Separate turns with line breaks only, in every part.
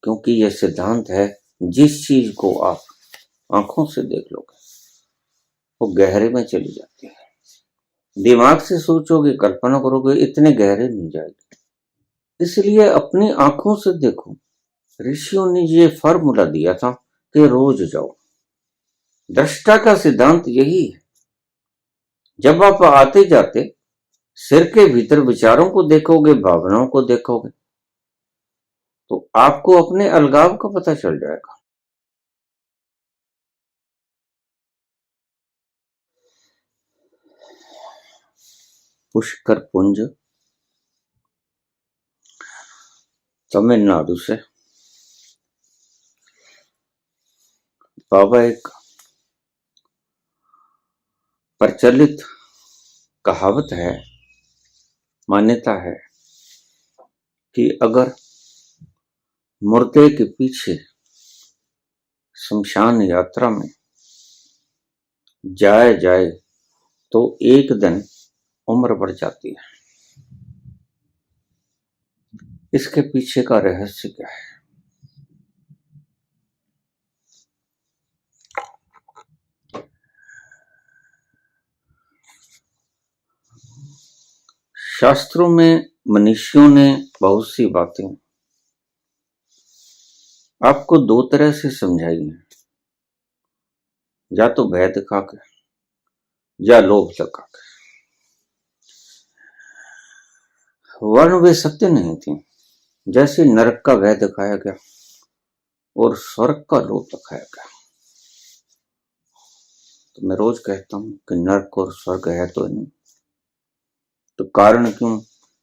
क्योंकि यह सिद्धांत है, जिस चीज को आप आंखों से देख लोगे वो गहरे में चली जाती है। दिमाग से सोचोगे, कल्पना करोगे, इतने गहरे नहीं जाएगी। इसलिए अपनी आंखों से देखो। ऋषियों ने ये फॉर्मूला दिया था कि रोज जाओ। दृष्टा का सिद्धांत यही है। जब आप आते जाते सिर के भीतर विचारों को देखोगे, भावनाओं को देखोगे, तो आपको अपने अलगाव का पता चल जाएगा। पुष्कर पुंज तमिलनाडु से बाबा एक प्रचलित कहावत है, मान्यता है कि अगर मुर्दे के पीछे शमशान यात्रा में जाया जाए तो एक दिन उम्र बढ़ जाती है। इसके पीछे का रहस्य क्या है? शास्त्रों में मनुष्यों ने बहुत सी बातें आपको दो तरह से समझाई हैं, या तो भय दिखा के या लोभ दिखा के। वर्ण वे सत्य नहीं थी। जैसे नरक का भय दिखाया गया और स्वर्ग का लोभ दिखाया गया। तो मैं रोज कहता हूं कि नरक और स्वर्ग है तो नहीं, तो कारण क्यों?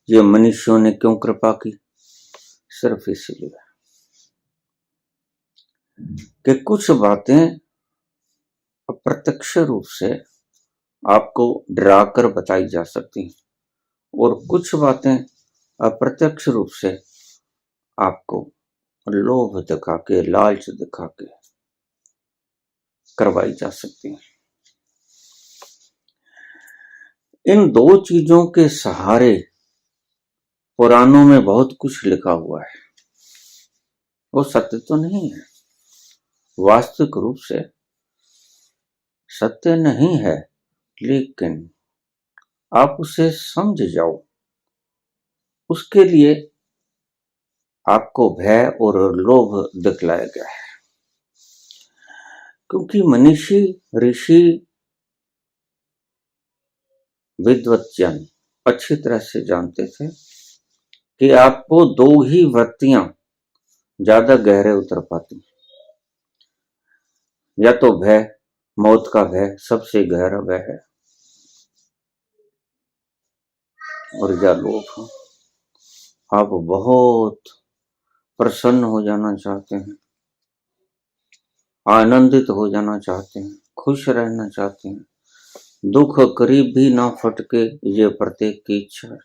ये मनुष्यों ने क्यों कृपा की? सिर्फ इसीलिए कि कुछ बातें अप्रत्यक्ष रूप से आपको डराकर बताई जा सकती हैं और कुछ बातें अप्रत्यक्ष रूप से आपको लोभ दिखा के, लालच दिखा के करवाई जा सकती हैं। इन दो चीजों के सहारे पुराणों में बहुत कुछ लिखा हुआ है। वो सत्य तो नहीं है, वास्तविक रूप से सत्य नहीं है, लेकिन आप उसे समझ जाओ। उसके लिए आपको भय और लोभ दिखलाया गया है। क्योंकि मनीषी, ऋषि, विद्वत जन अच्छी तरह से जानते थे कि आपको दो ही वृत्तियां ज्यादा गहरे उतर पाती, या तो भय, मौत का भय सबसे गहरा भय है, और या लोभ। आप बहुत प्रसन्न हो जाना चाहते हैं, आनंदित हो जाना चाहते हैं, खुश रहना चाहते हैं, दुख करीब भी ना फटके, ये प्रत्येक की इच्छा है।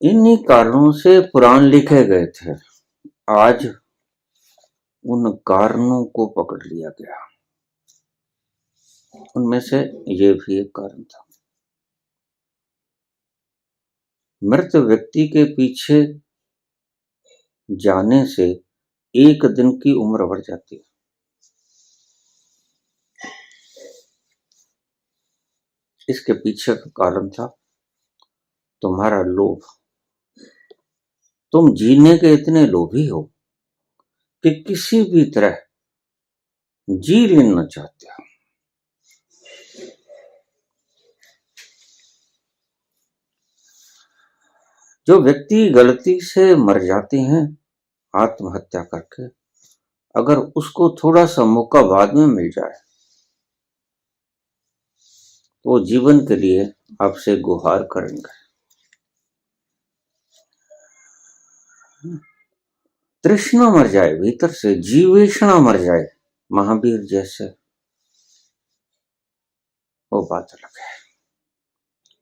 इन्हीं कारणों से पुराण लिखे गए थे। आज उन कारणों को पकड़ लिया गया। उनमें से ये भी एक कारण था। मृत व्यक्ति के पीछे जाने से एक दिन की उम्र बढ़ जाती है। इसके पीछे का कारण था तुम्हारा लोभ। तुम जीने के इतने लोभी हो कि किसी भी तरह जी लेना चाहते हो। जो व्यक्ति गलती से मर जाते हैं आत्महत्या करके, अगर उसको थोड़ा सा मौका बाद में मिल जाए तो वो जीवन के लिए आपसे गुहार करेंगे। तृष्णा मर जाए भीतर से, जीवेषणा मर जाए महावीर जैसे, वो बात अलग है।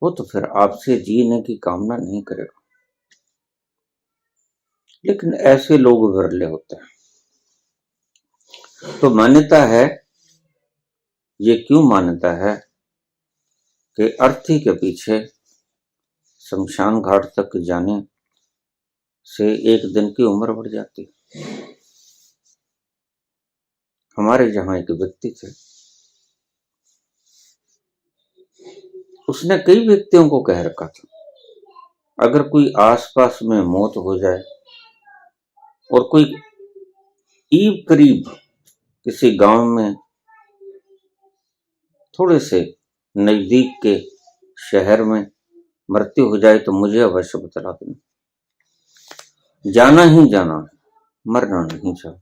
वो तो फिर आपसे जीने की कामना नहीं करेगा। लेकिन ऐसे लोग विरले होते हैं। तो मान्यता है, ये क्यों मान्यता है कि अर्थी के पीछे शमशान घाट तक जाने से एक दिन की उम्र बढ़ जाती। हमारे जहां एक व्यक्ति थे, उसने कई व्यक्तियों को कह रखा था, अगर कोई आसपास में मौत हो जाए और कोई ईब करीब किसी गांव में थोड़े से नजदीक के शहर में मृत्यु हो जाए तो मुझे अवश्य बता देना। जाना ही जाना है, मरना नहीं चाहता।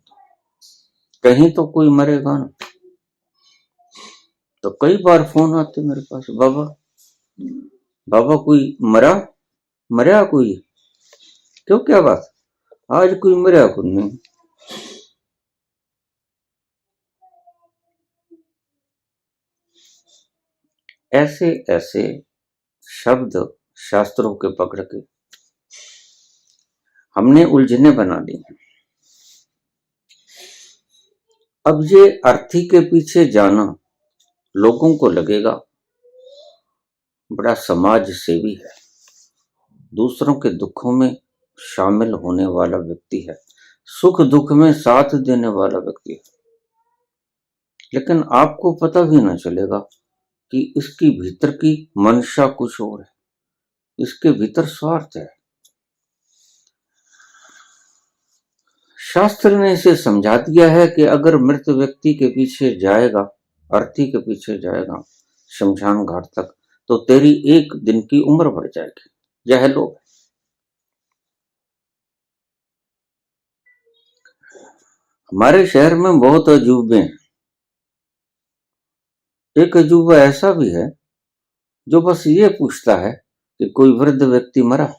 कहीं तो कोई मरेगा ना। तो कई बार फोन आते मेरे पास, बाबा बाबा कोई मरा, मरा कोई? क्यों, क्या बात? आज कोई मरा कोई नहीं। ऐसे ऐसे शब्द शास्त्रों के पकड़ के हमने उलझने बना ली। अब ये अर्थी के पीछे जाना लोगों को लगेगा बड़ा समाज सेवी है, दूसरों के दुखों में शामिल होने वाला व्यक्ति है, सुख दुख में साथ देने वाला व्यक्ति है। लेकिन आपको पता भी ना चलेगा कि इसकी भीतर की मंशा कुछ और है, इसके भीतर स्वार्थ है। शास्त्र ने इसे समझा दिया है कि अगर मृत व्यक्ति के पीछे जाएगा, अर्थी के पीछे जाएगा शमशान घाट तक, तो तेरी एक दिन की उम्र बढ़ जाएगी। यह लोग, हमारे शहर में बहुत अजूबे हैं। एक अजूबा ऐसा भी है जो बस ये पूछता है कि कोई वृद्ध व्यक्ति मरा।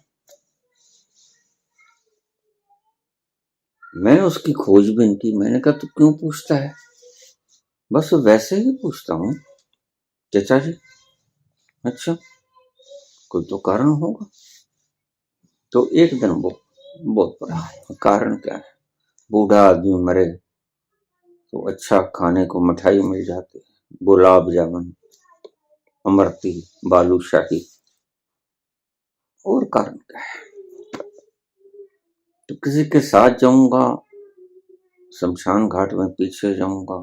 मैंने उसकी खोजबीन की, मैंने कहा तू क्यों पूछता है? बस वैसे ही पूछता हूँ चाचा जी। अच्छा, कोई तो कारण होगा। तो एक दिन वो बहुत बड़ा कारण क्या है, बूढ़ा आदमी मरे तो अच्छा खाने को मिठाई मिल जाती है, गुलाब जामुन, अमरती, बालूशाही। और कारण क्या है? तो किसी के साथ जाऊंगा, शमशान घाट में पीछे जाऊंगा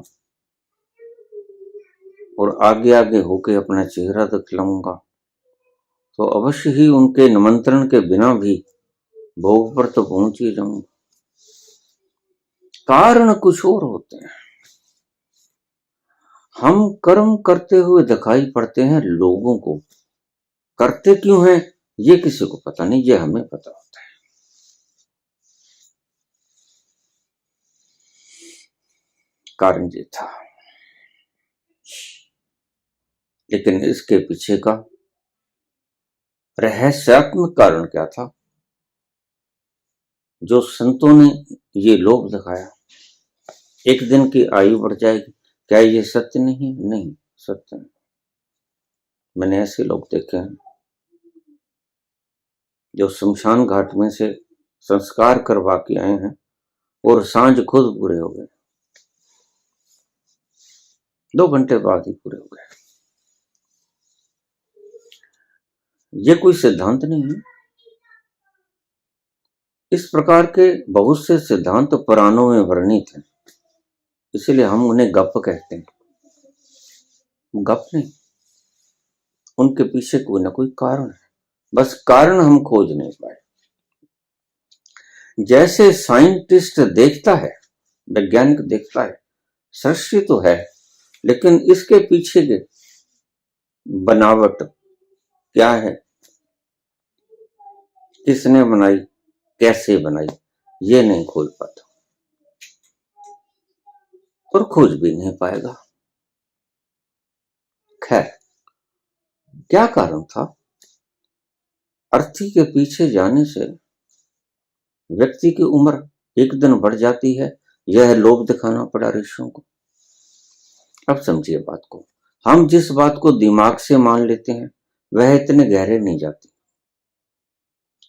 और आगे आगे होके अपना चेहरा दिखलाऊंगा, तो अवश्य ही उनके निमंत्रण के बिना भी भोग पर तो पहुंच ही जाऊंगा। कारण कुछ और होते हैं। हम कर्म करते हुए दिखाई पड़ते हैं लोगों को, करते क्यों हैं ये किसी को पता नहीं, ये हमें पता होता है। कारण ये था, लेकिन इसके पीछे का रहस्यात्मक कारण क्या था जो संतों ने ये लोभ दिखाया? एक दिन की आयु बढ़ जाएगी, क्या ये सत्य नहीं? नहीं, सत्य नहीं। मैंने ऐसे लोग देखे हैं जो शमशान घाट में से संस्कार करवा के आए हैं और सांझ खुद पूरे हो गए, 2 घंटे बाद ही पूरे हो गए। ये कोई सिद्धांत नहीं है। इस प्रकार के बहुत से सिद्धांत पुराणों में वर्णित हैं, इसलिए हम उन्हें गप कहते हैं। गप नहीं, उनके पीछे कोई ना कोई कारण है, बस कारण हम खोज नहीं पाए। जैसे साइंटिस्ट देखता है, वैज्ञानिक देखता है, सृष्टि तो है, लेकिन इसके पीछे के बनावट क्या है, किसने बनाई, कैसे बनाई, ये नहीं खोज पाता और खोज भी नहीं पाएगा। खैर, क्या कारण था? अर्थी के पीछे जाने से व्यक्ति की उम्र एक दिन बढ़ जाती है, यह लोभ दिखाना पड़ा ऋषियों को। अब समझिए बात को, हम जिस बात को दिमाग से मान लेते हैं वह इतने गहरे नहीं जाती।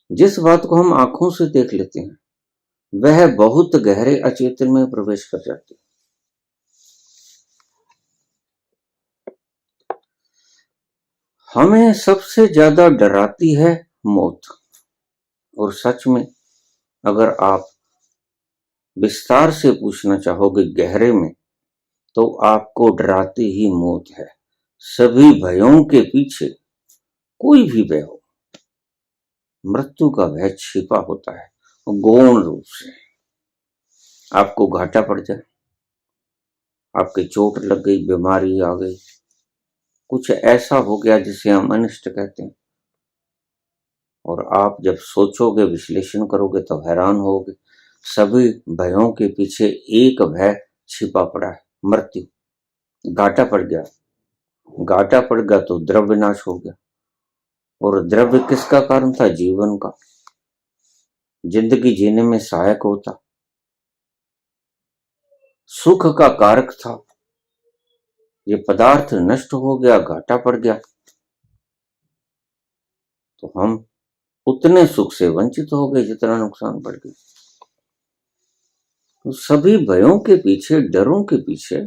जिस बात को हम आंखों से देख लेते हैं वह बहुत गहरे अचेतन में प्रवेश कर जाती है। हमें सबसे ज्यादा डराती है मौत। और सच में अगर आप विस्तार से पूछना चाहोगे गहरे में, तो आपको डराती ही मौत है। सभी भयों के पीछे कोई भी भय हो, मृत्यु का भय छिपा होता है गौण रूप से। आपको घाटा पड़ जाए, आपके चोट लग गई, बीमारी आ गई, कुछ ऐसा हो गया जिसे हम अनिष्ट कहते हैं, और आप जब सोचोगे, विश्लेषण करोगे तो हैरान होगे। सभी भयों के पीछे एक भय छिपा पड़ा है, मृत्यु। घाटा पड़ गया, घाटा पड़ गया तो द्रव्य नाश हो गया। और द्रव्य किसका कारण था? जीवन का, जिंदगी जीने में सहायक होता, सुख का कारक था। ये पदार्थ नष्ट हो गया, घाटा पड़ गया, तो हम उतने सुख से वंचित हो गए जितना नुकसान पड़ गया। तो सभी भयों के पीछे, डरों के पीछे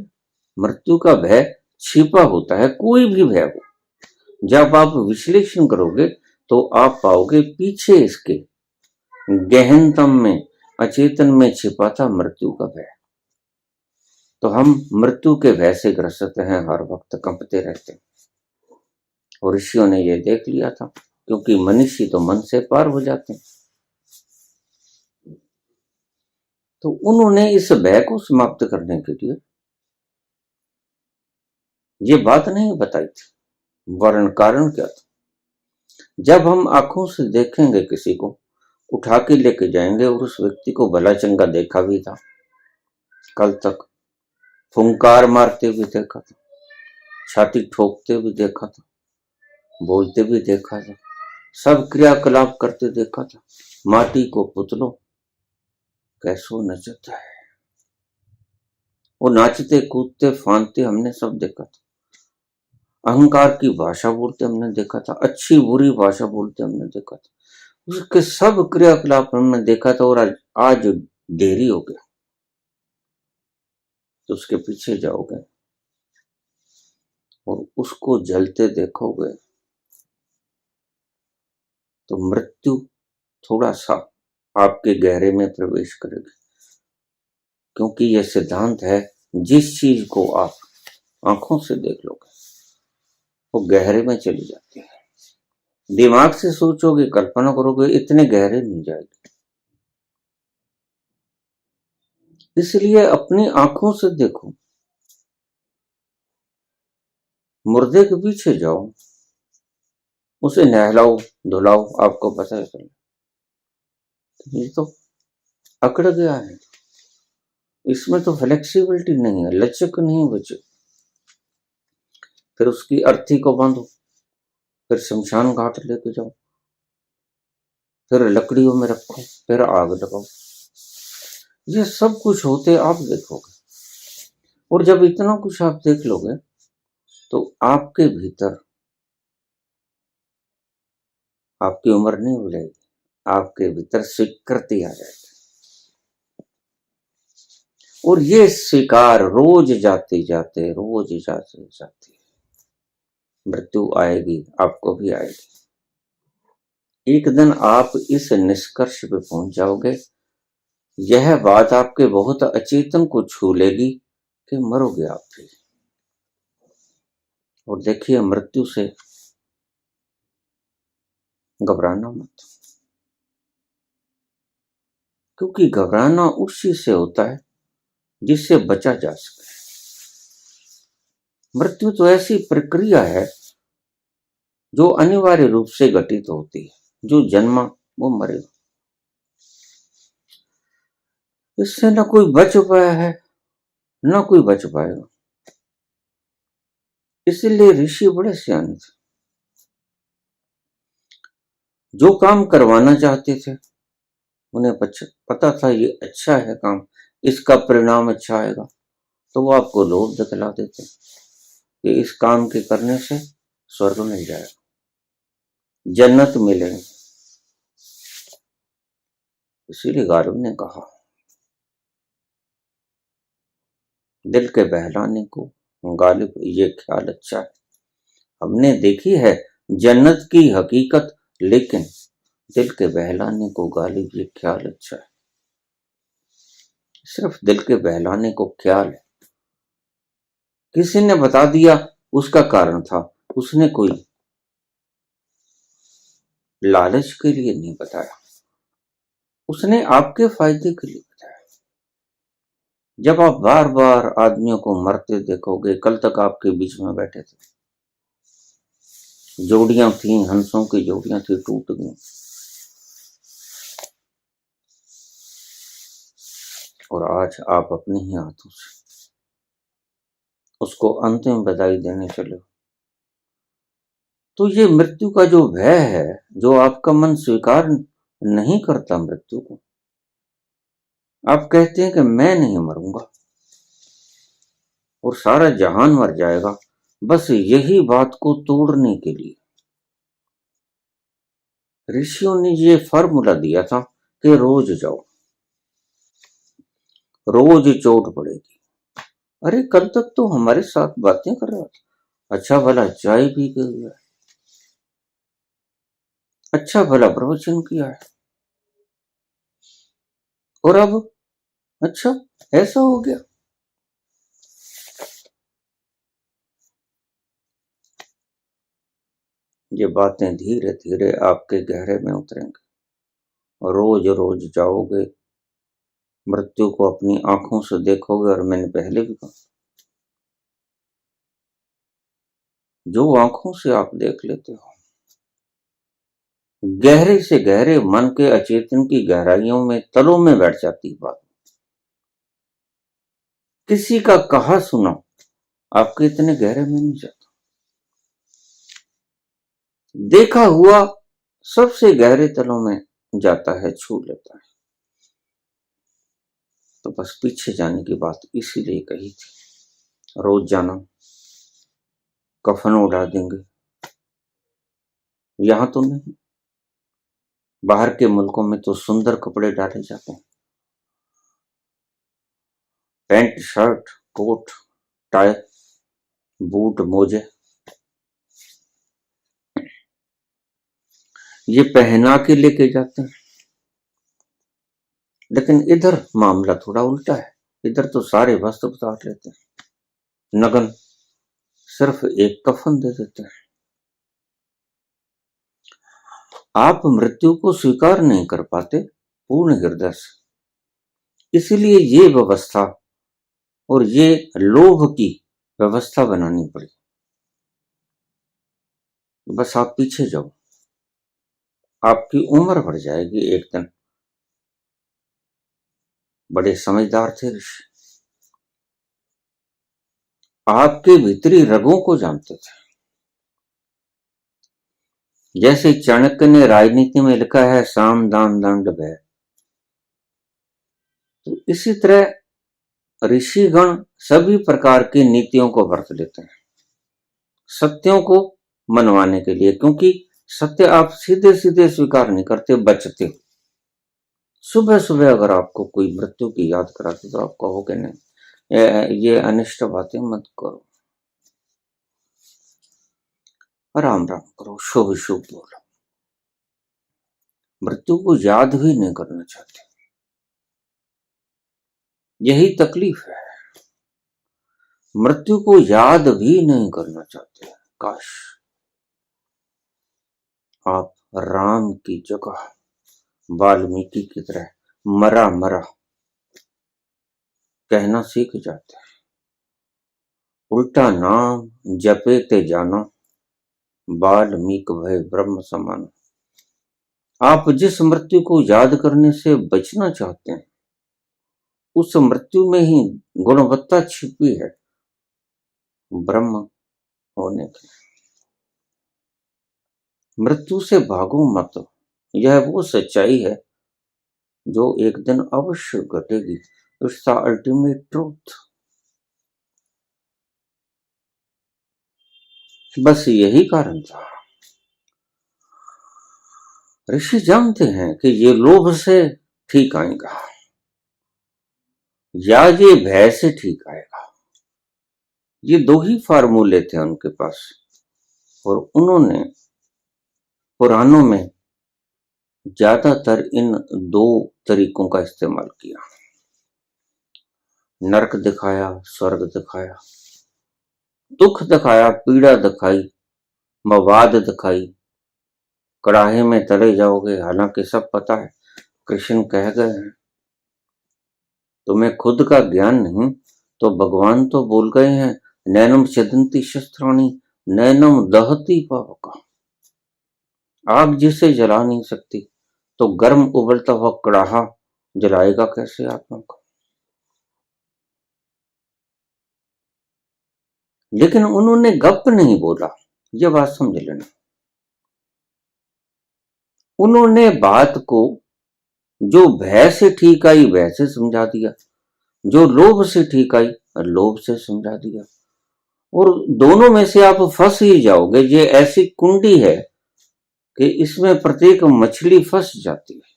मृत्यु का भय छिपा होता है, कोई भी भय हो। जब आप विश्लेषण करोगे तो आप पाओगे पीछे इसके गहनतम में, अचेतन में छिपा था मृत्यु का भय। तो हम मृत्यु के भय से ग्रसित हैं, हर वक्त कंपते रहते हैं। और ऋषियों ने यह देख लिया था, क्योंकि मनुष्य तो मन से पार हो जाते हैं। तो उन्होंने इस भय को समाप्त करने के लिए ये बात नहीं बताई थी, वर्ण कारण क्या था। जब हम आंखों से देखेंगे, किसी को उठा के लेके जाएंगे, और उस व्यक्ति को भला चंगा देखा भी था, कल तक फुंकार मारते भी देखा था, छाती ठोकते भी देखा था, बोलते भी देखा था, सब क्रियाकलाप करते देखा था। माटी को पुतलो कैसो नचता है, वो नाचते कूदते फांदते हमने सब देखा था। अहंकार की भाषा बोलते हमने देखा था, अच्छी बुरी भाषा बोलते हमने देखा था, उसके सब क्रियाकलाप हमने देखा था। और आज देरी हो गया तो उसके पीछे जाओगे और उसको जलते देखोगे तो मृत्यु थोड़ा सा आपके गहरे में प्रवेश करेगी। क्योंकि यह सिद्धांत है, जिस चीज को आप आंखों से देख लोगे वो गहरे में चली जाती है। दिमाग से सोचोगे, कल्पना करोगे, इतने गहरे नहीं जाएगी। इसलिए अपनी आंखों से देखो, मुर्दे के पीछे जाओ, उसे नहलाओ धुलाओ, आपको पता चले ये तो अकड़ गया है, इसमें तो फ्लेक्सिबिलिटी नहीं है, लचक नहीं बचे। फिर उसकी अर्थी को बांधो, फिर शमशान घाट लेके जाओ, फिर लकड़ियों में रखो, फिर आग लगाओ। ये सब कुछ होते आप देखोगे। और जब इतना कुछ आप देख लोगे तो आपके भीतर आपकी उम्र नहीं भूलेगी, आपके भीतर स्वीकृति आ जाएगी। और ये स्वीकार रोज जाते जाते मृत्यु आएगी, आपको भी आएगी। एक दिन आप इस निष्कर्ष पे पहुंच जाओगे, यह बात आपके बहुत अचेतन को छू लेगी कि मरोगे आप भी। और देखिए, मृत्यु से घबराना मत, क्योंकि घबराना उस चीज से होता है जिससे बचा जा सके। मृत्यु तो ऐसी प्रक्रिया है जो अनिवार्य रूप से घटित होती है, जो जन्मा वो मरेगा, इससे ना कोई बच पाया है ना कोई बच पाएगा। इसीलिए ऋषि बड़े सियाने थे, जो काम करवाना चाहते थे उन्हें पता था ये अच्छा है काम, इसका परिणाम अच्छा आएगा, तो वो आपको लोभ दिखला देते कि इस काम के करने से स्वर्ग मिल जाएगा, जन्नत मिलेगी। इसीलिए गालिब ने कहा, दिल के बहलाने को गालिब ये ख्याल अच्छा है, हमने देखी है जन्नत की हकीकत, लेकिन दिल के बहलाने को गालिब ये ख्याल अच्छा है। सिर्फ दिल के बहलाने को ख्याल है। किसी ने बता दिया उसका कारण था, उसने कोई लालच के लिए नहीं बताया, उसने आपके फायदे के लिए बताया। जब आप बार बार आदमियों को मरते देखोगे, कल तक आपके बीच में बैठे थे, जोड़ियां थी, हंसों की जोड़ियां थी, टूट गई, और आज आप अपने ही हाथों से उसको अंतिम बधाई देने चले हो। तो ये मृत्यु का जो भय है, जो आपका मन स्वीकार नहीं करता मृत्यु को, आप कहते हैं कि मैं नहीं मरूंगा और सारा जहान मर जाएगा, बस यही बात को तोड़ने के लिए ऋषियों ने ये फॉर्मूला दिया था कि रोज जाओ, रोज चोट पड़ेगी। अरे कल तक तो हमारे साथ बातें कर रहा था, अच्छा भला चाय पी के गया, अच्छा भला प्रवचन किया है, और अब अच्छा ऐसा हो गया। ये बातें धीरे धीरे आपके गहरे में उतरेंगे, रोज रोज जाओगे, मृत्यु को अपनी आंखों से देखोगे। और मैंने पहले भी कहा, जो आंखों से आप देख लेते हो, गहरे से गहरे मन के अचेतन की गहराइयों में, तलों में बैठ जाती है बात। किसी का कहा सुना आपके इतने गहरे में नहीं जाता, देखा हुआ सबसे गहरे तलों में जाता है, छू लेता है। तो बस पीछे जाने की बात इसीलिए कही थी। रोज जाना, कफन उड़ा देंगे, यहां तो नहीं, बाहर के मुल्कों में तो सुंदर कपड़े डाले जाते हैं, pant shirt coat tie boot मोजे, ये पहना के लेके जाते हैं। लेकिन इधर मामला थोड़ा उल्टा है, इधर तो सारे वस्त्र उतार लेते हैं, नग्न, सिर्फ एक कफन दे देते हैं। आप मृत्यु को स्वीकार नहीं कर पाते पूर्ण हृदय से, इसीलिए ये व्यवस्था और ये लोभ की व्यवस्था बनानी पड़ी। बस आप पीछे जाओ, आपकी उम्र बढ़ जाएगी एक दिन। बड़े समझदार थे ऋषि, आपके भीतरी रगों को जानते थे। जैसे चाणक्य ने राजनीति में लिखा है, साम दान दंड भय, तो इसी तरह ऋषिगण सभी प्रकार की नीतियों को बरत लेते हैं सत्यों को मनवाने के लिए, क्योंकि सत्य आप सीधे सीधे स्वीकार नहीं करते, बचते हो। सुबह सुबह अगर आपको कोई मृत्यु की याद कराते तो आप कहोगे नहीं, ये अनिष्ट बातें मत करो, राम राम करो, शुभ शुभ बोलो। मृत्यु को याद भी नहीं करना चाहते, यही तकलीफ है। मृत्यु को याद भी नहीं करना चाहते। काश आप राम की जगह वाल्मीकि की तरह मरा मरा कहना सीख जाते हैं। उल्टा नाम जपे ते जाना, वाल्मीकि भय ब्रह्म समान। आप जिस मृत्यु को याद करने से बचना चाहते हैं, उस मृत्यु में ही गुणवत्ता छिपी है ब्रह्म होने की। मृत्यु से भागो मत, यह वो सच्चाई है जो एक दिन अवश्य घटेगी। It's the ultimate truth. बस यही कारण था। ऋषि जानते हैं कि ये लोभ से ठीक आएगा या ये भय से ठीक आएगा। ये दो ही फार्मूले थे उनके पास, और उन्होंने पुराणों में ज्यादातर इन दो तरीकों का इस्तेमाल किया। नरक दिखाया, स्वर्ग दिखाया, दुख दिखाया, पीड़ा दिखाई, मवाद दिखाई, कड़ाहे में तले जाओगे, हालांकि सब पता है कृष्ण कह गए हैं तुम्हें खुद का ज्ञान नहीं, तो भगवान तो बोल गए हैं नैनम छिदन्ति शस्त्राणि नैनम दहति पावका। आग जिसे जला नहीं सकती तो गर्म उबलता हुआ कड़ाहा जलाएगा कैसे आत्मा को। लेकिन उन्होंने गप नहीं बोला, यह बात समझ लेना। उन्होंने बात को जो भय से ठीक आई भय से समझा दिया, जो लोभ से ठीक आई लोभ से समझा दिया, और दोनों में से आप फंस ही जाओगे। ये ऐसी कुंडी है कि इसमें प्रत्येक मछली फंस जाती है।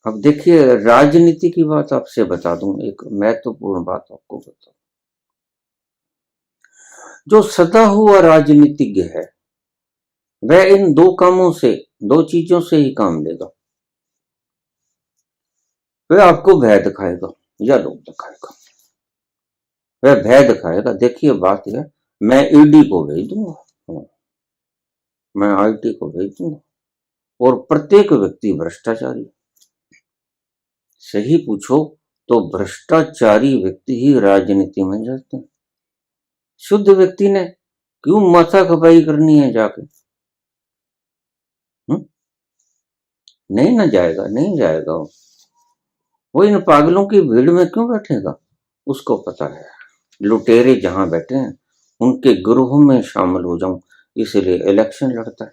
अब देखिए, राजनीति की बात आपसे बता दूं, एक महत्वपूर्ण बात आपको बता, जो सदा हुआ राजनीतिज्ञ है वह इन दो कामों से, दो चीजों से ही काम लेगा। वह आपको भय दिखाएगा या लोभ दिखाएगा। वह भय दिखाएगा, देखिए बात यह, मैं ईडी को भेज दूंगा, मैं आईटी को भेज दूंगा, और प्रत्येक व्यक्ति भ्रष्टाचारी। सही पूछो तो भ्रष्टाचारी व्यक्ति ही राजनीति में जाते हैं। शुद्ध व्यक्ति ने क्यों माथा खपाई करनी है जाके? नहीं ना जाएगा, नहीं जाएगा। वो इन पागलों की भीड़ में क्यों बैठेगा? उसको पता है लुटेरे जहां बैठे हैं उनके गिरोह में शामिल हो जाऊं, इसलिए इलेक्शन लड़ता है।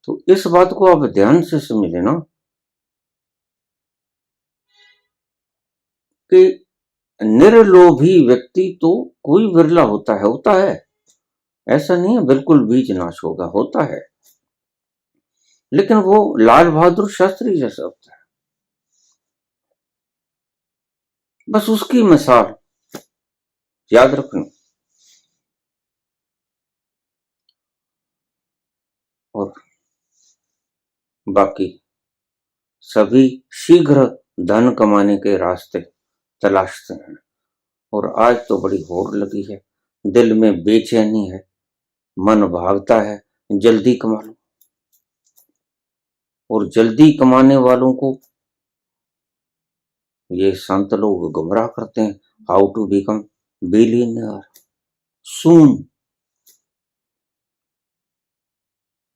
तो इस बात को आप ध्यान से समझ लेना कि निर्लोभी व्यक्ति तो कोई विरला होता है, ऐसा नहीं है बिल्कुल बीज नाश होता है, लेकिन वो लाल बहादुर शास्त्री जैसा होता है। बस उसकी मिसाल याद रखना। और बाकी सभी शीघ्र धन कमाने के रास्ते तलाशते हैं, और आज तो बड़ी होड़ लगी है, दिल में बेचैनी है, मन भागता है जल्दी कमा लो। और जल्दी कमाने वालों को ये संत लोग गुमराह करते हैं, हाउ टू बिकम बिलियनर सून।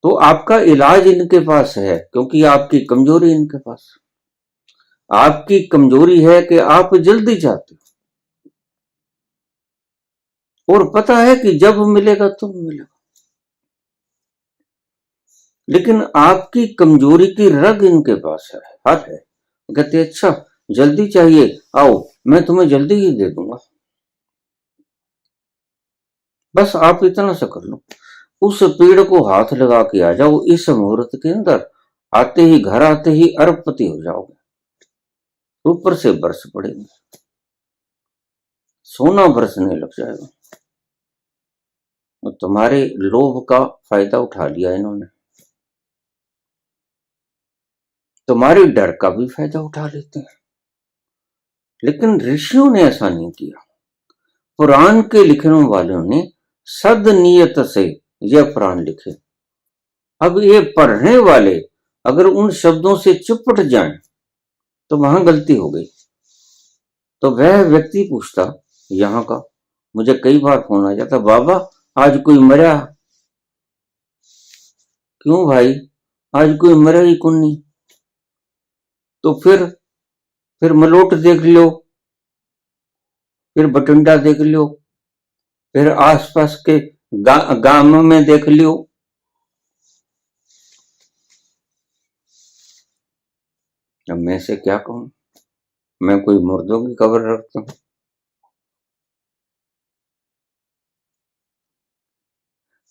तो आपका इलाज इनके पास है, क्योंकि आपकी कमजोरी इनके पास। आपकी कमजोरी है कि आप जल्दी चाहते हो, और पता है कि जब मिलेगा तो मिलेगा, लेकिन आपकी कमजोरी की रग इनके पास है, हर है। कहते अच्छा जल्दी चाहिए, आओ मैं तुम्हें जल्दी ही दे दूंगा, बस आप इतना सा कर लो। उस पेड़ को हाथ लगा के आ जाओ इस मुहूर्त के अंदर, आते ही घर आते ही अरबपति हो जाओगे, ऊपर से बरस पड़ेंगे, सोना बरसने लग जाएगा। और तुम्हारे लोभ का फायदा उठा लिया इन्होंने, तुम्हारे डर का भी फायदा उठा लेते हैं। लेकिन ऋषियों ने ऐसा नहीं किया। पुराण के लिखने वालों ने सद नियत से यह पुराण लिखे। अब ये पढ़ने वाले अगर उन शब्दों से चिपट जाएं तो वहां गलती हो गई। तो वह व्यक्ति पूछता यहां का, मुझे कई बार फोन आ जाता, बाबा आज कोई मरा? क्यों भाई, आज कोई मरा ही कौन नहीं? तो फिर मलोट देख लो, फिर बठिंडा देख लो, फिर आसपास के गांव में देख लियो। अब मैं से क्या कहूं, मैं कोई मुर्दों की खबर रखता हूं?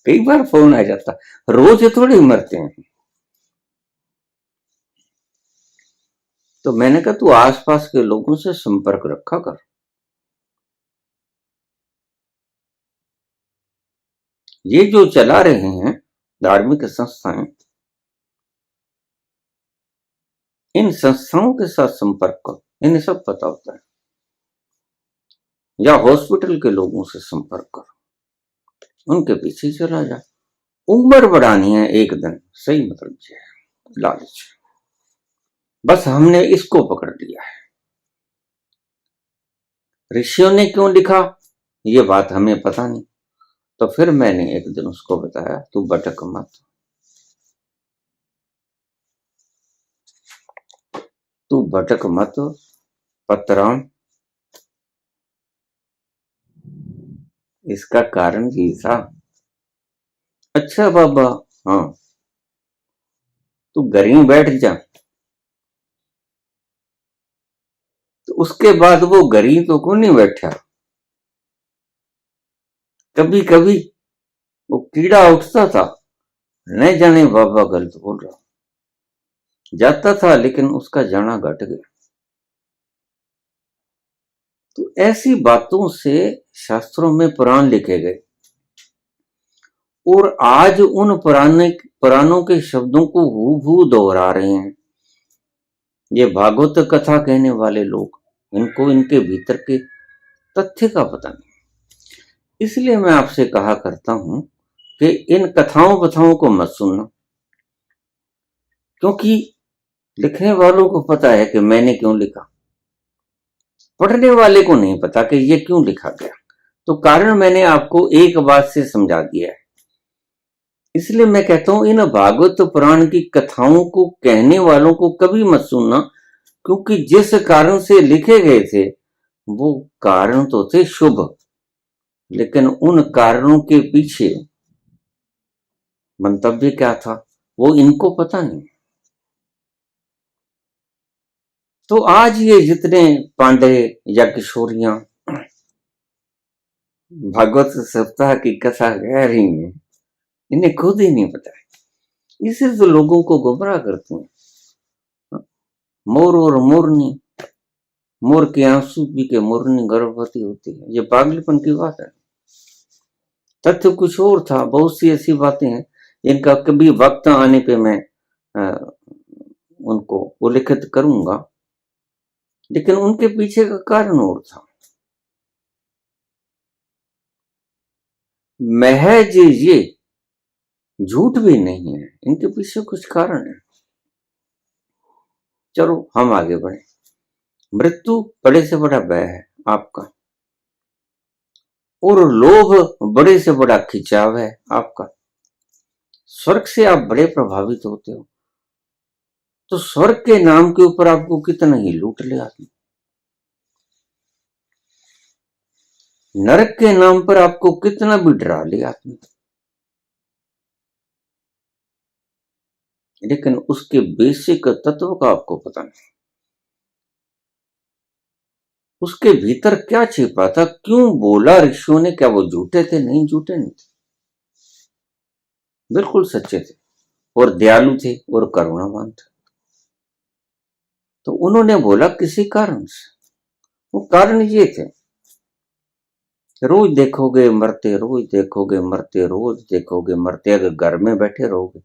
कई बार फोन आ जाता, रोज थोड़ी मरते हैं। तो मैंने कहा तू आसपास के लोगों से संपर्क रखा कर। ये जो चला रहे हैं धार्मिक संस्थाएं, इन संस्थाओं के साथ संपर्क करो, इन्हें सब पता होता है। या हॉस्पिटल के लोगों से संपर्क करो, उनके पीछे चला जा। उम्र बढ़ानी है एक दिन, सही मतलब ये है लालच। बस हमने इसको पकड़ लिया है। ऋषियों ने क्यों लिखा ये बात हमें पता नहीं, तो फिर मैंने एक दिन उसको बताया, तू भटक मत, तू भटक मत पतराम। इसका कारण ये था। अच्छा बाबा, हाँ, तू घर ही बैठ जा। तो उसके बाद वो घर ही तो क्यों नहीं बैठा। कभी कभी वो कीड़ा उठता था, नहीं जाने बाबा गलत बोल रहा, जाता था लेकिन उसका जाना घट गया। तो ऐसी बातों से शास्त्रों में पुराण लिखे गए, और आज उन पुराणों के शब्दों को हूबहू दोहरा रहे हैं ये भागवत कथा कहने वाले लोग। इनको इनके भीतर के तथ्य का पता नहीं। इसलिए मैं आपसे कहा करता हूं कि इन कथाओं को मत सुनना, क्योंकि लिखने वालों को पता है कि मैंने क्यों लिखा, पढ़ने वाले को नहीं पता कि ये क्यों लिखा गया। तो कारण मैंने आपको एक बात से समझा दिया है। इसलिए मैं कहता हूं इन भागवत पुराण की कथाओं को कहने वालों को कभी मत सुनना, क्योंकि जिस कारण से लिखे गए थे वो कारण तो थे शुभ, लेकिन उन कारणों के पीछे मंतव्य क्या था वो इनको पता नहीं। तो आज ये जितने पांडे या किशोरियां भागवत सप्ताह की कथा कह रही हैं, इन्हें खुद ही नहीं पता है। इसे तो लोगों को गुमराह करते हैं। मोर और मोरनी, मोर के आंसू पी के मोरनी गर्भवती होती है, ये पागलपन की बात है। तथ्य कुछ और था। बहुत सी ऐसी बातें हैं इनका कभी वक्त आने पे मैं उनको उल्लेखित करूंगा, लेकिन उनके पीछे का कारण और था। महज ये झूठ भी नहीं है, इनके पीछे कुछ कारण है। चलो हम आगे बढ़े। मृत्यु बड़े से बड़ा भय है आपका, और लोभ बड़े से बड़ा खिंचाव है आपका। स्वर्ग से आप बड़े प्रभावित होते हो, तो स्वर्ग के नाम के ऊपर आपको कितना ही लूट ले आदमी। नरक के नाम पर आपको कितना भी डरा ले आदमी, लेकिन उसके बेसिक तत्व का आपको पता नहीं। उसके भीतर क्या छिपा था, क्यों बोला ऋषियों ने, क्या वो झूठे थे? नहीं, झूठे नहीं थे, बिल्कुल सच्चे थे, और दयालु थे और करुणावान थे। तो उन्होंने बोला किसी कारण से। वो कारण ये थे, रोज देखोगे मरते, रोज देखोगे मरते, रोज देखोगे मरते। अगर घर में बैठे रहोगे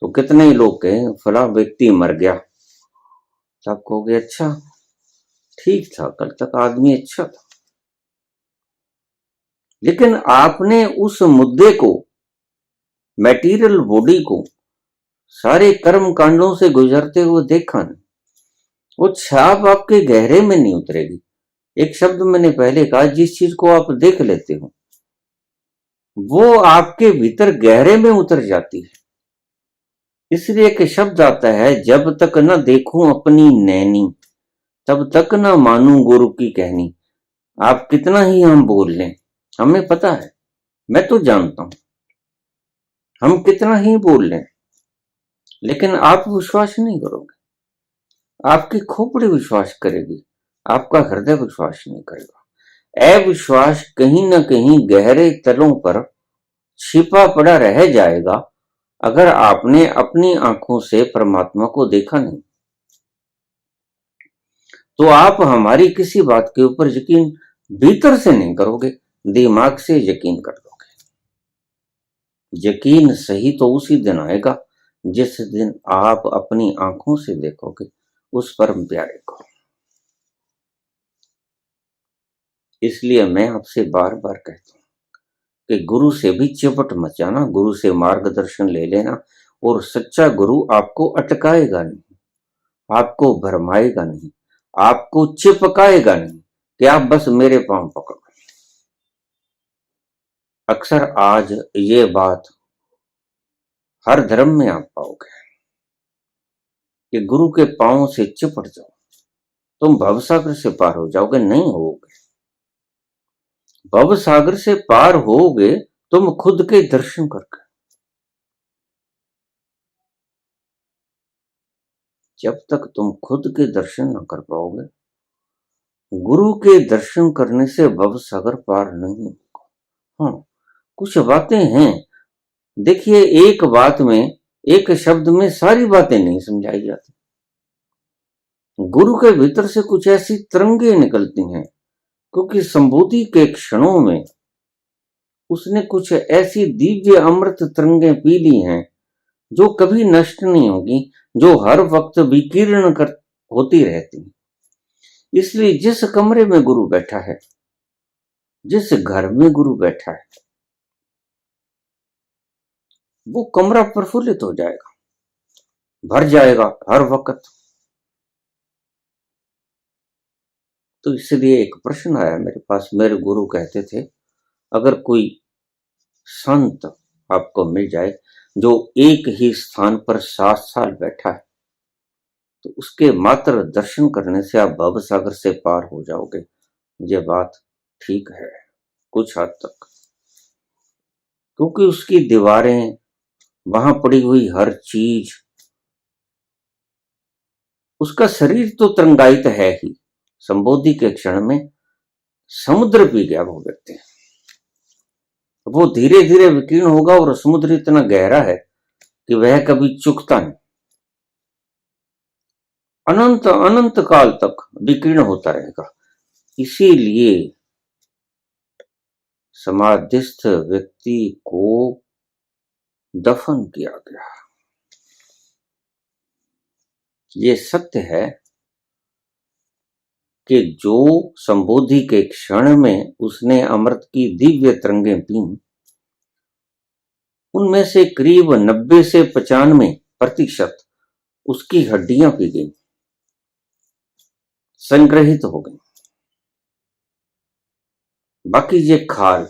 तो कितने ही लोग कहें फला व्यक्ति मर गया, तब कहोगे अच्छा ठीक था, कल तक आदमी अच्छा था। लेकिन आपने उस मुद्दे को, मैटीरियल बॉडी को, सारे कर्म कांडों से गुजरते हुए देखा नहीं। वो छाप आपके गहरे में नहीं उतरेगी। एक शब्द मैंने पहले कहा, जिस चीज को आप देख लेते हो वो आपके भीतर गहरे में उतर जाती है। इसलिए एक शब्द आता है, जब तक न देखूं अपनी नैनी तब तक न मानूं गुरु की कहनी। आप कितना ही हम बोल लें, हमें पता है, मैं तो जानता हूं, हम कितना ही बोल लें, लेकिन आप विश्वास नहीं करोगे। आपकी खोपड़ी विश्वास करेगी, आपका हृदय विश्वास नहीं करेगा। अविश्वास कहीं ना कहीं गहरे तलों पर छिपा पड़ा रह जाएगा, अगर आपने अपनी आंखों से परमात्मा को देखा नहीं। तो आप हमारी किसी बात के ऊपर यकीन भीतर से नहीं करोगे, दिमाग से यकीन कर लोगे। यकीन सही तो उसी दिन आएगा जिस दिन आप अपनी आंखों से देखोगे उस परम प्यारे को। इसलिए मैं आपसे बार बार कहता हूं कि गुरु से भी चिपट मत जाना, गुरु से मार्गदर्शन ले लेना। और सच्चा गुरु आपको अटकाएगा नहीं, आपको भरमाएगा नहीं, आपको चिपकाएगा नहीं कि आप बस मेरे पांव पकड़ो। अक्सर आज ये बात हर धर्म में आप पाओगे कि गुरु के पांव से चिपट जाओ, तुम भवसागर से पार हो जाओगे। नहीं होगे, भवसागर से पार होगे तुम खुद के दर्शन करके। जब तक तुम खुद के दर्शन न कर पाओगे, गुरु के दर्शन करने से भवसागर पार नहीं होगा। हाँ, कुछ बातें हैं। देखिए, एक बात में, एक शब्द में सारी बातें नहीं समझाई जाती। गुरु के भीतर से कुछ ऐसी तरंगे निकलती हैं, क्योंकि संबोधि के क्षणों में उसने कुछ ऐसी दिव्य अमृत तरंगे पी ली हैं जो कभी नष्ट नहीं होगी, जो हर वक्त विकीर्ण कर होती रहती। इसलिए जिस कमरे में गुरु बैठा है, जिस घर में गुरु बैठा है, वो कमरा प्रफुल्लित हो जाएगा, भर जाएगा हर वक्त। तो इसलिए एक प्रश्न आया मेरे पास। मेरे गुरु कहते थे, अगर कोई संत आपको मिल जाए जो एक ही स्थान पर 7 साल बैठा है, तो उसके मात्र दर्शन करने से आप भवसागर से पार हो जाओगे। ये बात ठीक है कुछ हद तक, क्योंकि उसकी दीवारें, वहां पड़ी हुई हर चीज, उसका शरीर तो तरंगायित है ही। संबोधि के क्षण में समुद्र पी गया वो व्यक्ति। वो धीरे धीरे विकीर्ण होगा और समुद्र इतना गहरा है कि वह कभी चुकता नहीं, अनंत अनंत काल तक विकीर्ण होता रहेगा। इसीलिए समाधिस्थ व्यक्ति को दफन किया गया। ये सत्य है कि जो संबोधि के क्षण में उसने अमृत की दिव्य तरंगें पी, उनमें से करीब 90 से 95% उसकी हड्डियां पी गई, संग्रहित हो गई। बाकी ये खाल,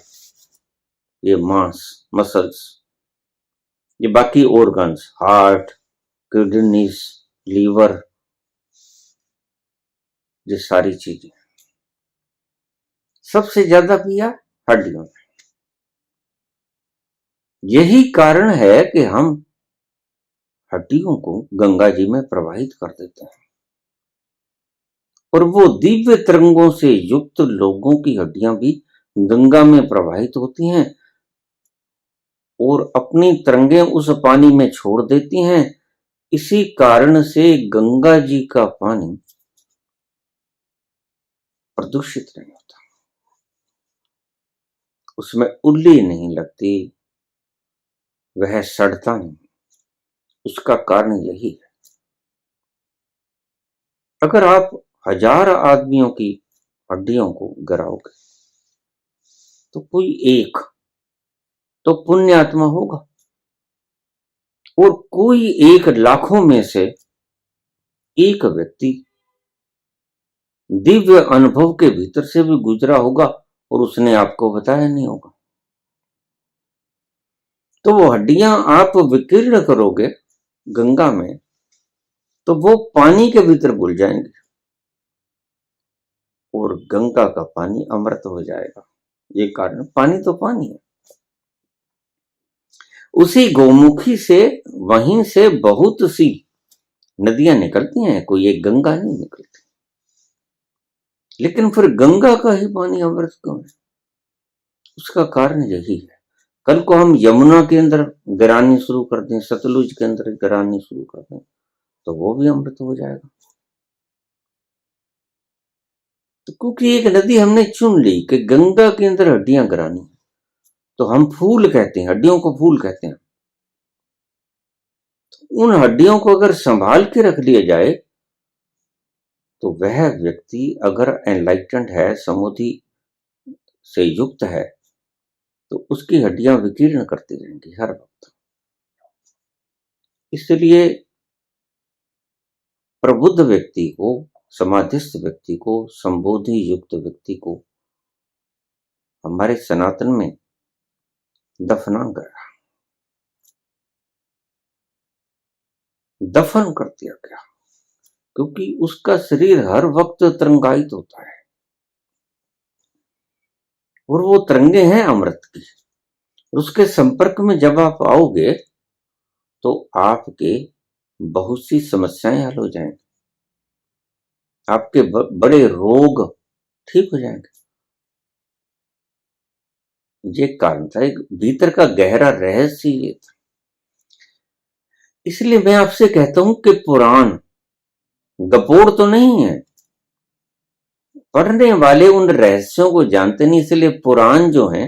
ये मांस, मसल्स, ये बाकी ऑर्गन्स, हार्ट, किडनीज, लीवर, ये सारी चीजें सबसे ज्यादा पिया हड्डियों में। यही कारण है कि हम हड्डियों को गंगा जी में प्रवाहित कर देते हैं, और वो दिव्य तरंगों से युक्त लोगों की हड्डियां भी गंगा में प्रवाहित होती हैं और अपनी तरंगें उस पानी में छोड़ देती हैं। इसी कारण से गंगा जी का पानी प्रदूषित नहीं होता, उसमें उल्ली नहीं लगती, वह सड़ता नहीं। उसका कारण यही है। अगर आप 1000 आदमियों की हड्डियों को गिराओगे तो कोई एक तो पुण्य आत्मा होगा, और कोई एक लाखों में से एक व्यक्ति दिव्य अनुभव के भीतर से भी गुजरा होगा और उसने आपको बताया नहीं होगा। तो वो हड्डियां आप विकीर्ण करोगे गंगा में, तो वो पानी के भीतर घुल जाएंगे और गंगा का पानी अमृत हो जाएगा। ये कारण, पानी तो पानी है। उसी गौमुखी से, वहीं से बहुत सी नदियां निकलती हैं, कोई एक गंगा नहीं निकलती। लेकिन फिर गंगा का ही पानी अमृत क्यों है? उसका कारण यही है। कल को हम यमुना के अंदर गिरानी शुरू कर दें, सतलुज के अंदर गिरानी शुरू कर दें, तो वो भी अमृत हो जाएगा। तो क्योंकि एक नदी हमने चुन ली कि गंगा के अंदर हड्डियां गिरानी, तो हम फूल कहते हैं, हड्डियों को फूल कहते हैं। उन हड्डियों को अगर संभाल के रख लिया जाए तो वह व्यक्ति अगर एनलाइटेंड है, समोधि से युक्त है, तो उसकी हड्डियां विकीर्ण करती रहेंगी हर वक्त। इसलिए प्रबुद्ध व्यक्ति को, समाधिस्थ व्यक्ति को, संबोधि युक्त व्यक्ति को हमारे सनातन में दफना गया, दफन कर दिया गया, क्योंकि उसका शरीर हर वक्त तरंगायित होता है और वो तरंगे हैं अमृत की। उसके संपर्क में जब आप आओगे तो आपके बहुत सी समस्याएं हल हो जाएंगी, आपके बड़े रोग ठीक हो जाएंगे। ये कारण था, एक भीतर का गहरा रहस्य ये था। इसलिए मैं आपसे कहता हूं कि पुराण गपोड़ तो नहीं है, पढ़ने वाले उन रहस्यों को जानते नहीं, इसलिए पुराण जो हैं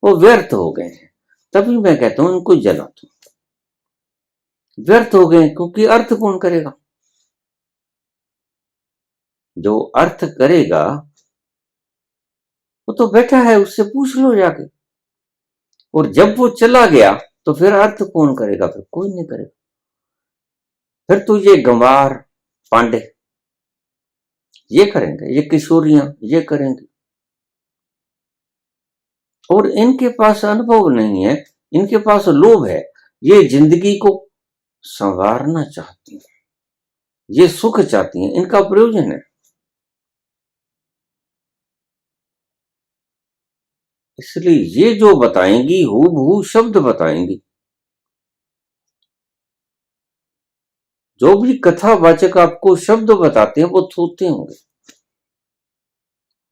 वो व्यर्थ हो गए हैं। तभी मैं कहता हूं इनको जला दो, व्यर्थ हो गए, क्योंकि अर्थ कौन करेगा? जो अर्थ करेगा वो तो बैठा है, उससे पूछ लो जाके। और जब वो चला गया तो फिर अर्थ कौन करेगा? फिर कोई नहीं करेगा। फिर तो ये गंवार पांडे ये करेंगे, ये किशोरियां ये करेंगी, और इनके पास अनुभव नहीं है, इनके पास लोभ है, ये जिंदगी को संवारना चाहती हैं, ये सुख चाहती हैं, इनका प्रयोजन है। इसलिए ये जो बताएंगी हूबहू शब्द बताएंगी। जो भी कथावाचक आपको शब्द बताते हैं वो थोते होंगे,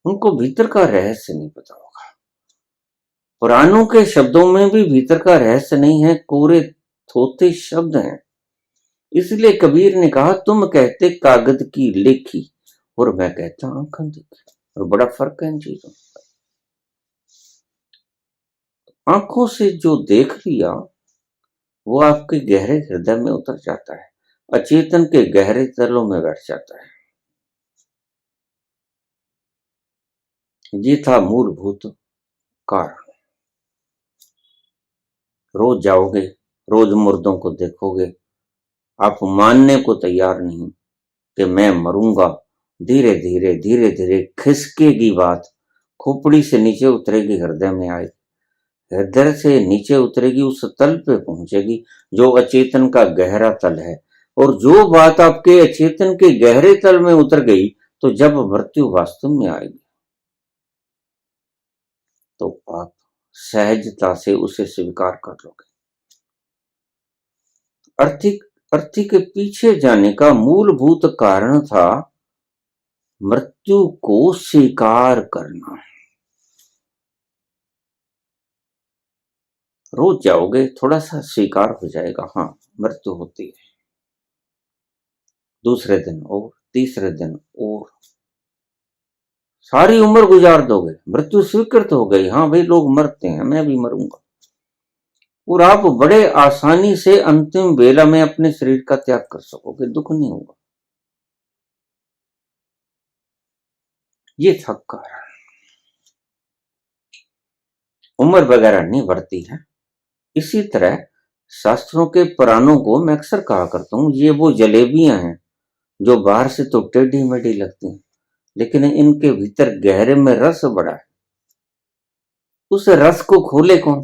उनको भीतर का रहस्य नहीं पता होगा। पुराणों के शब्दों में भी भीतर का रहस्य नहीं है, कोरे थोते शब्द हैं। इसलिए कबीर ने कहा, तुम कहते कागज की लेखी और मैं कहता आंखन देखी। और बड़ा फर्क है इन चीजों। आंखों से जो देख लिया वो आपके गहरे हृदय में उतर जाता है, अचेतन के गहरे तलों में बैठ जाता है। ये था मूलभूत कारण। रोज जाओगे, रोज मुर्दों को देखोगे, आप मानने को तैयार नहीं कि मैं मरूंगा। धीरे धीरे धीरे धीरे खिसकेगी बात, खोपड़ी से नीचे उतरेगी, हृदय में आएगी, हृदय से नीचे उतरेगी, उस तल पे पहुंचेगी जो अचेतन का गहरा तल है। और जो बात आपके अचेतन के गहरे तल में उतर गई, तो जब मृत्यु वास्तव में आएगी तो आप सहजता से उसे स्वीकार कर लोगे। अर्थी के पीछे जाने का मूलभूत कारण था मृत्यु को स्वीकार करना। रोज जाओगे, थोड़ा सा स्वीकार हो जाएगा, हाँ मृत्यु होती है। दूसरे दिन और तीसरे दिन और सारी उम्र गुजार दोगे, मृत्यु स्वीकृत हो गई, हाँ भाई लोग मरते हैं, मैं भी मरूंगा। और आप बड़े आसानी से अंतिम बेला में अपने शरीर का त्याग कर सकोगे, दुख नहीं होगा। ये था कारण। उम्र वगैरह नहीं बढ़ती है। इसी तरह शास्त्रों के पुराणों को मैं अक्सर कहा करता हूं, ये वो जलेबियां हैं जो बाहर से तो टेढ़ी मेढ़ी लगती हैं, लेकिन इनके भीतर गहरे में रस बड़ा है। उस रस को खोले कौन?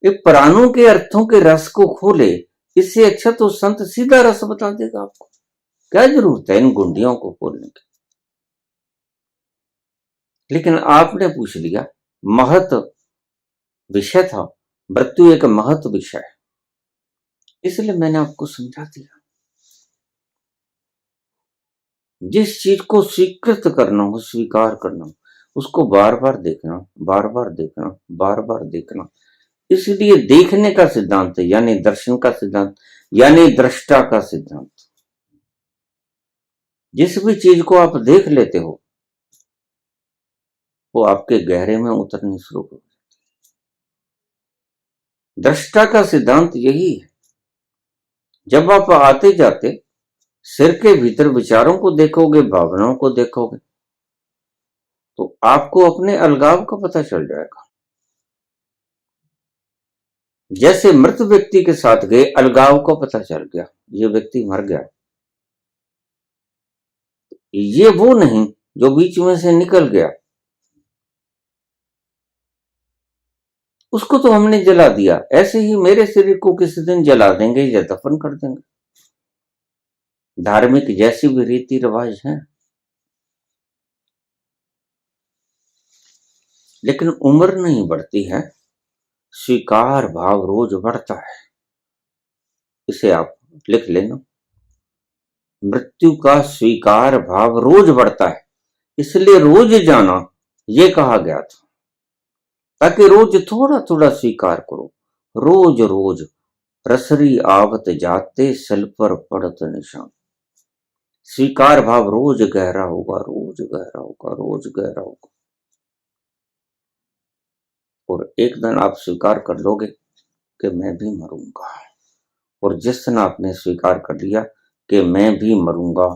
ये पुराणों के अर्थों के रस को खोले, इससे अच्छा तो संत सीधा रस बता देगा आपको। क्या जरूरत है इन गुंडियों को खोलने की? लेकिन आपने पूछ लिया, महत विषय था, मृत्यु एक महत विषय है, इसलिए मैंने आपको समझा दिया। जिस चीज को स्वीकृत करना हो, स्वीकार करना हो, उसको बार बार देखना, बार बार देखना, बार बार देखना। इसलिए देखने का सिद्धांत है, यानी दर्शन का सिद्धांत, यानी दृष्टा का सिद्धांत। जिस भी चीज को आप देख लेते हो वो आपके गहरे में उतरनी शुरू हो। दृष्टा का सिद्धांत यही है। जब आप आते जाते सिर के भीतर विचारों को देखोगे, भावनाओं को देखोगे, तो आपको अपने अलगाव का पता चल जाएगा। जैसे मृत व्यक्ति के साथ गए, अलगाव का पता चल गया, ये व्यक्ति मर गया। ये वो नहीं जो बीच में से निकल गया, उसको तो हमने जला दिया। ऐसे ही मेरे शरीर को किसी दिन जला देंगे या दफन कर देंगे। धार्मिक जैसी भी रीति रिवाज है, लेकिन उम्र नहीं बढ़ती है, स्वीकार भाव रोज बढ़ता है। इसे आप लिख लेना, मृत्यु का स्वीकार भाव रोज बढ़ता है, इसलिए रोज जाना ये कहा गया था, ताकि रोज थोड़ा थोड़ा स्वीकार करो। रोज रोज रसरी आवत जाते सिल पर पड़त निशान। स्वीकार भाव रोज गहरा होगा, रोज गहरा होगा, रोज गहरा होगा, और एक दिन आप स्वीकार कर लोगे कि मैं भी मरूंगा। और जिस दिन आपने स्वीकार कर लिया कि मैं भी मरूंगा,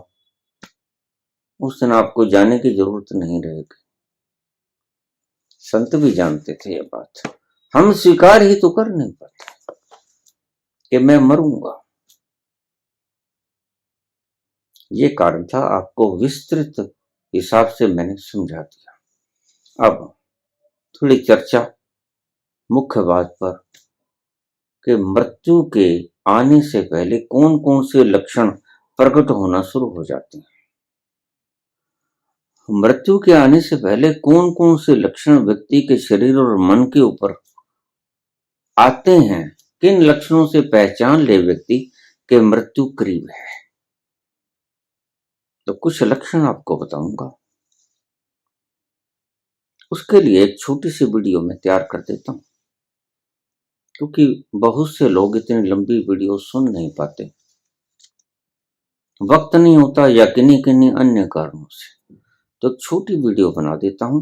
उस दिन आपको जाने की जरूरत नहीं रहेगी। संत भी जानते थे ये बात, हम स्वीकार ही तो कर नहीं पाते कि मैं मरूंगा। ये कारण था, आपको विस्तृत हिसाब से मैंने समझा दिया। अब थोड़ी चर्चा मुख्य बात पर कि मृत्यु के आने से पहले कौन कौन से लक्षण प्रकट होना शुरू हो जाते हैं। मृत्यु के आने से पहले कौन कौन से लक्षण व्यक्ति के शरीर और मन के ऊपर आते हैं, किन लक्षणों से पहचान ले व्यक्ति कि मृत्यु करीब है, तो कुछ लक्षण आपको बताऊंगा। उसके लिए एक छोटी सी वीडियो में तैयार कर देता हूं, क्योंकि बहुत से लोग इतनी लंबी वीडियो सुन नहीं पाते, वक्त नहीं होता या किन्हीं किन्हीं अन्य कारणों से। तो एक छोटी वीडियो बना देता हूं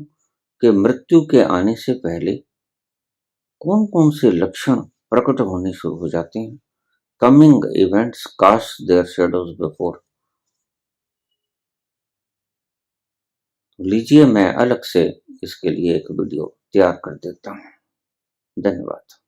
कि मृत्यु के आने से पहले कौन कौन से लक्षण प्रकट होने शुरू हो जाते हैं। Coming events cast their shadows before. लीजिए, मैं अलग से इसके लिए एक वीडियो तैयार कर देता हूं। धन्यवाद।